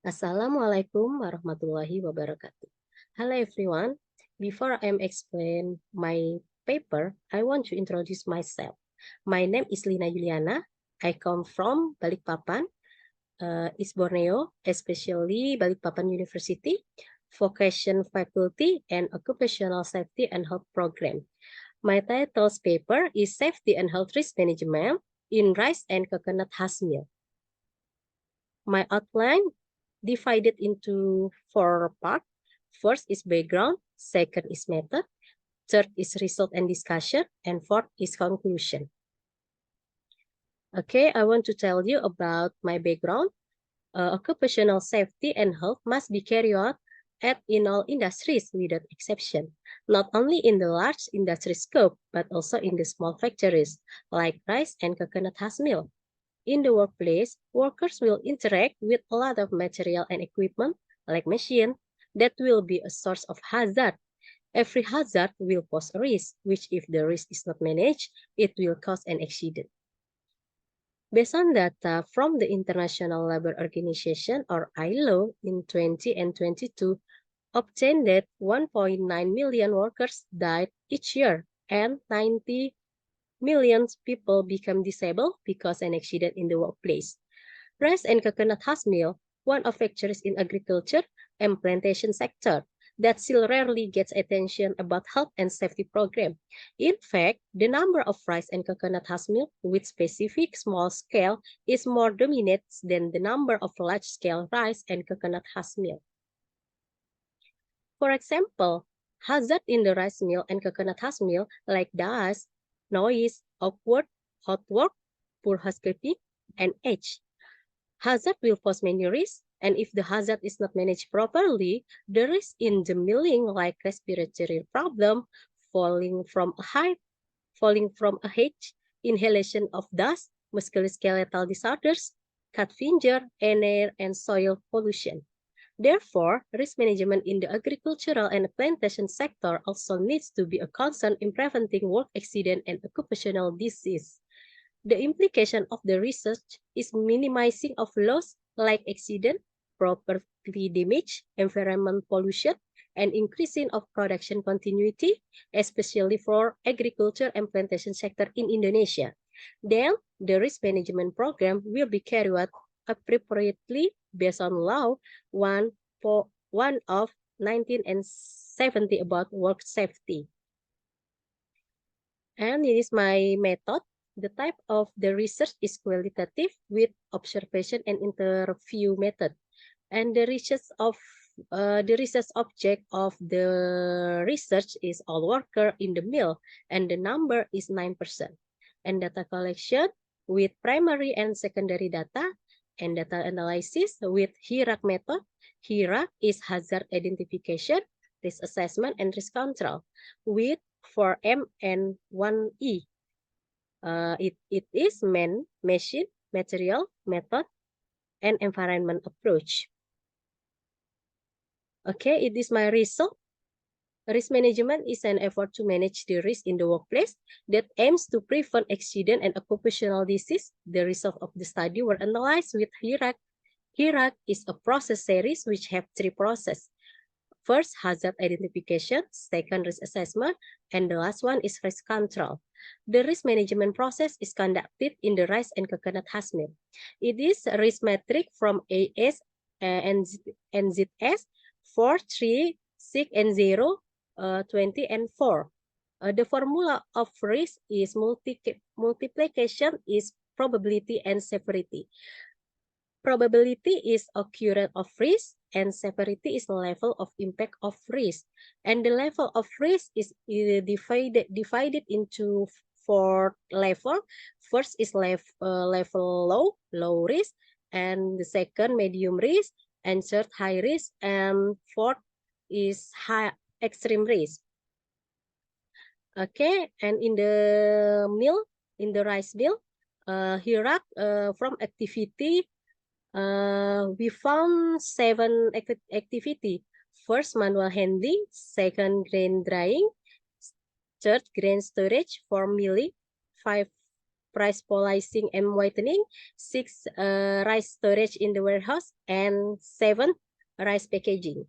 Assalamualaikum warahmatullahi wabarakatuh. Hello everyone. Before I explain my paper, I want to introduce myself. My name is Lina Juliana. I come from Balikpapan, East Borneo, especially Balikpapan University, Vocation Faculty and Occupational Safety and Health Program. My title's paper is Safety and Health Risk Management in Rice and Coconut Husk Mill. My outline divided into four parts. First is background, second is method, third is result and discussion, and fourth is conclusion. Okay, I want to tell you about my background. Occupational safety and health must be carried out in all industries without exception, not only in the large industry scope, but also in the small factories like rice and coconut husk mill. In the workplace, workers will interact with a lot of material and equipment, like machine, that will be a source of hazard. Every hazard will pose a risk, which if the risk is not managed, it will cause an accident. Based on data from the International Labour Organization, or ILO, in 2022, obtained that 1.9 million workers died each year, and 90 million people become disabled because an accident in the workplace. Rice and coconut husk mill, one of factories in agriculture and plantation sector that still rarely gets attention about health and safety program. In fact, the number of rice and coconut husk mill with specific small scale is more dominant than the number of large scale rice and coconut husk mill. For example, hazard in the rice mill and coconut husk mill like dust, noise, awkward, hot work, poor housekeeping, and age. Hazard will pose many risks, and if the hazard is not managed properly, the risk in the milling like respiratory problem, falling from a height, falling from a height, inhalation of dust, musculoskeletal disorders, cut finger, and air and soil pollution. Therefore, risk management in the agricultural and plantation sector also needs to be a concern in preventing work accident and occupational disease. The implication of the research is minimizing of loss like accident, property damage, environment pollution, and increasing of production continuity, especially for agriculture and plantation sector in Indonesia. Then, the risk management program will be carried out appropriately based on law 1 of 1970 about work safety. And it is my method. The type of the research is qualitative with observation and interview method. And the research object of the research is all worker in the mill, and the number is 9%. And data collection with primary and secondary data, and data analysis with HIRAC method. HIRAC is hazard identification, risk assessment, and risk control with 4M and 1E. It is man, machine, material, method, and environment approach. Okay, it is my result. Risk management is an effort to manage the risk in the workplace that aims to prevent accident and occupational disease. The results of the study were analyzed with HIRAC. HIRAC is a process series which have three processes. First, hazard identification, second, risk assessment, and the last one is risk control. The risk management process is conducted in the rice and coconut husk mill. It is a risk metric from AS and NZS 4, 3, 6, and 0, 20, and 4. The formula of risk is multiplication is probability and severity. Probability is occurrence of risk, and severity is the level of impact of risk. And the level of risk is divided into four level. First is level low risk, and the second medium risk, and third high risk, and fourth is high extreme risk. Okay, and in the mill, in the rice mill, HIRAC from activity. We found 7 activity. First, manual handling. Second, grain drying. Third, grain storage. 4, milling. 5, rice polishing and whitening, 6 rice storage in the warehouse, and 7 rice packaging.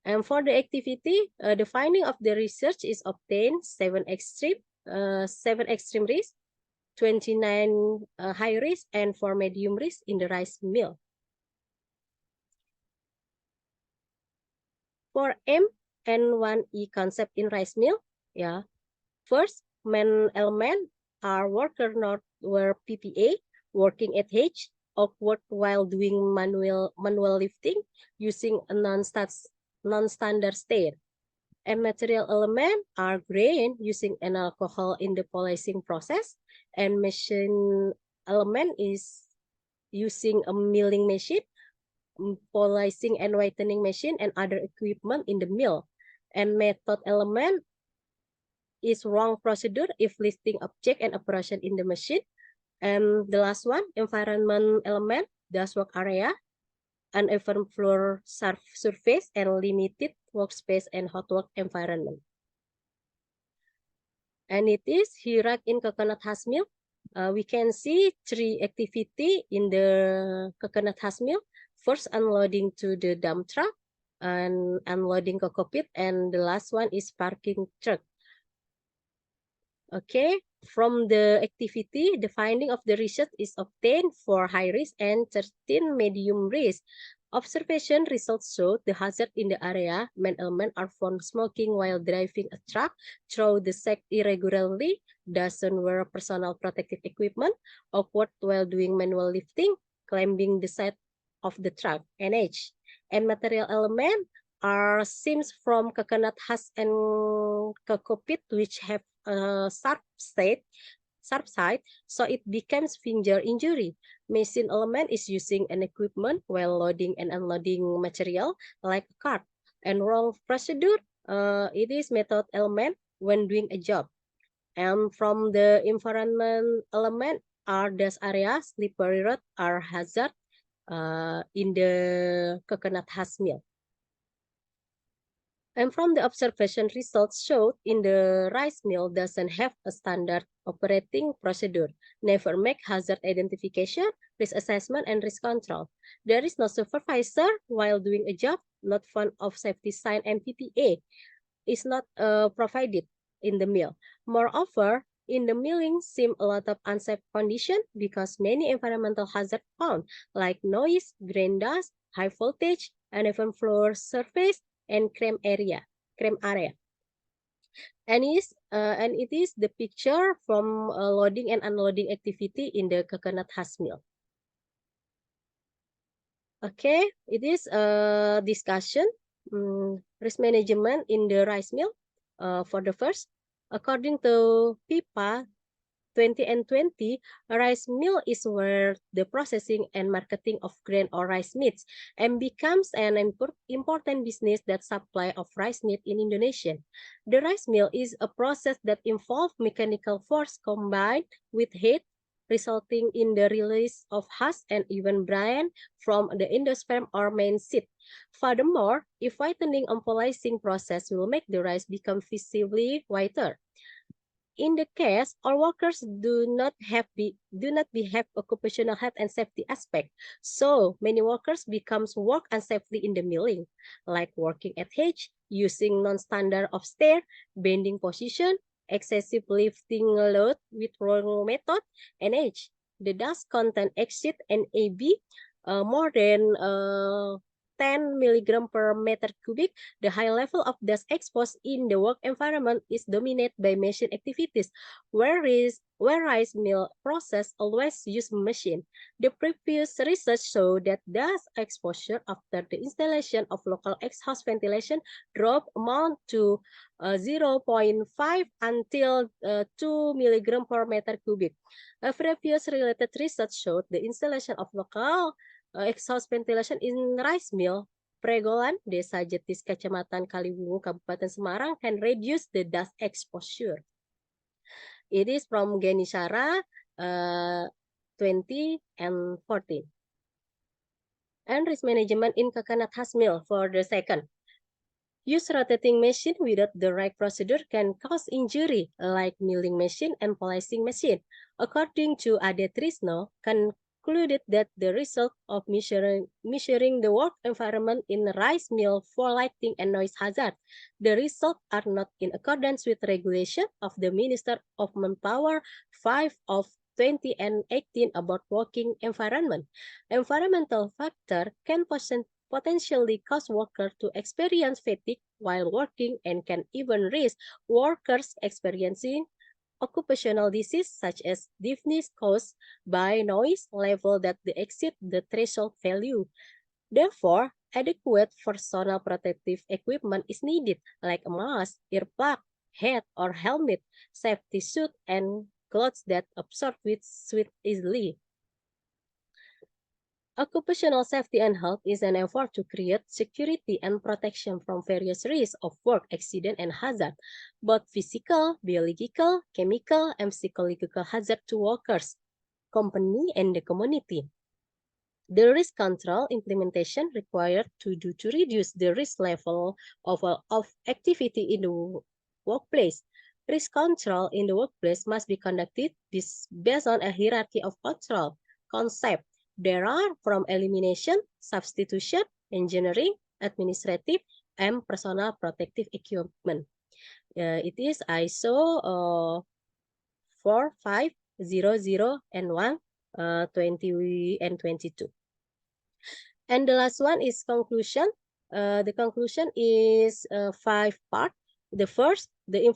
And for the activity, the finding of the research is obtained 7 extreme risk, 29 high risk, and 4 medium risk in the rice mill. For M and 1E concept in rice mill, first, main element are worker not wear PPA, working at H, awkward while doing manual lifting using a non-standard state. And material element are grain using an alcohol in the polishing process, and machine element is using a milling machine, polishing and whitening machine, and other equipment in the mill. And method element is wrong procedure if listing object and operation in the machine. And the last one, environment element, dust work area, uneven floor surface, and limited workspace and hot work environment. And it is here in Coconut Husk Mill. We can see 3 activity in the Coconut Husk Mill. First, unloading to the dump truck and unloading cocoa pit, and the last one is parking truck. Okay, from the activity, the finding of the research is obtained for high risk and 13 medium risk. Observation results show the hazard in the area. Main element are found smoking while driving a truck, throw the sack irregularly, doesn't wear personal protective equipment, awkward while doing manual lifting, climbing the side of the truck, NH. And material element are seams from coconut husk and cocoa pit, which have a sharp side, so it becomes finger injury. Machine element is using an equipment while loading and unloading material like a cart. And wrong procedure, it is method element when doing a job. And from the environment element are dust areas, slippery road are hazard in the Coconut Husk Mill. And from the observation results showed in the rice mill doesn't have a standard operating procedure, never make hazard identification, risk assessment, and risk control. There is no supervisor while doing a job, not fund of safety sign, and PPA is not provided in the mill. Moreover, in the milling seem a lot of unsafe condition because many environmental hazards found like noise, grain dust, high voltage, uneven floor surface, and cream area. And it is the picture from loading and unloading activity in the Coconut Husk Mill. Okay, it is a discussion, risk management in the rice mill. For the first, according to PIPA 20 and 20, a rice mill is where the processing and marketing of grain or rice meats and becomes an important business that supply of rice meat in Indonesia. The rice mill is a process that involves mechanical force combined with heat, resulting in the release of husk and even bran from the endosperm or main seed. Furthermore, if whitening and polishing process will make the rice become visibly whiter. In the case, all workers do not behave occupational health and safety aspect. So many workers becomes work unsafely in the milling, like working at H, using non-standard of stair, bending position, excessive lifting load with wrong method, and H. The dust content exceed NAB more than 10 milligram per meter cubic. The high level of dust exposed in the work environment is dominated by machine activities, whereas rice mill process always use machine. The previous research showed that dust exposure after the installation of local exhaust ventilation drop amount to 0.5 until 2 milligram per meter cubic. A previous related research showed the installation of local exhaust ventilation in rice mill, Pregolan, Desa Jetis, Kecamatan Kaliwungu, Kabupaten Semarang, can reduce the dust exposure. It is from Genisara 20 and 14. And risk management in Coconut Husk Mill for the second. Use rotating machine without the right procedure can cause injury, like milling machine and polishing machine. According to Ade Trisno, concluded that the result of measuring the work environment in the rice mill for lighting and noise hazard, the results are not in accordance with regulation of the Minister of Manpower 5 of 2018 about working environment. Environmental factor can potentially cause workers to experience fatigue while working and can even risk workers experiencing occupational disease such as deafness caused by noise level that exceed the threshold value. Therefore, adequate personal protective equipment is needed, like a mask, earplug, hat or helmet, safety suit, and clothes that absorb with sweat easily. Occupational safety and health is an effort to create security and protection from various risks of work, accident, and hazard, both physical, biological, chemical, and psychological hazard to workers, company, and the community. The risk control implementation required to reduce the risk level of activity in the workplace. Risk control in the workplace must be conducted based on a hierarchy of control concept. There are from elimination, substitution, engineering, administrative, and personal protective equipment. It is ISO 4500 and 20 and 22. And the last one is conclusion. The conclusion is 5 parts. The first, the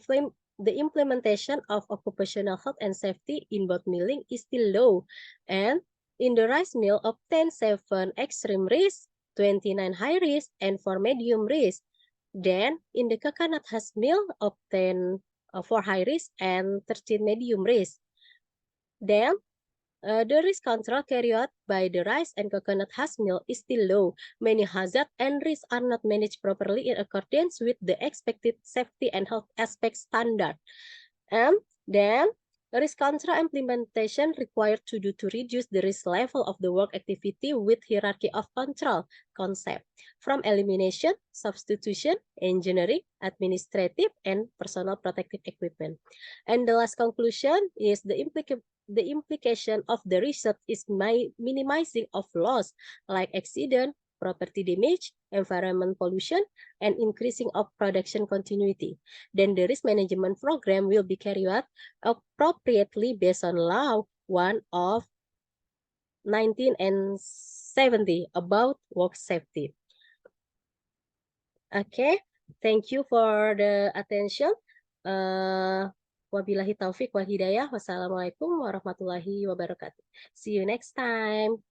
implementation of occupational health and safety in both milling is still low. And in the rice mill, obtain 7 extreme risk, 29 high risk, and 4 medium risk. Then in the coconut husk mill, obtain 4 high risk and 13 medium risk. Then the risk control carried out by the rice and coconut husk mill is still low. Many hazards and risks are not managed properly in accordance with the expected safety and health aspect standard. And then risk control implementation required to reduce the risk level of the work activity with hierarchy of control concept from elimination, substitution, engineering, administrative, and personal protective equipment. And the last conclusion is the implication of the research is minimizing of loss like accident, property damage, environment pollution, and increasing of production continuity. Then the risk management program will be carried out appropriately based on Law 1 of 1970 about work safety. Okay, thank you for the attention. Wabillahi taufik wal hidayah. Wassalamualaikum warahmatullahi wabarakatuh. See you next time.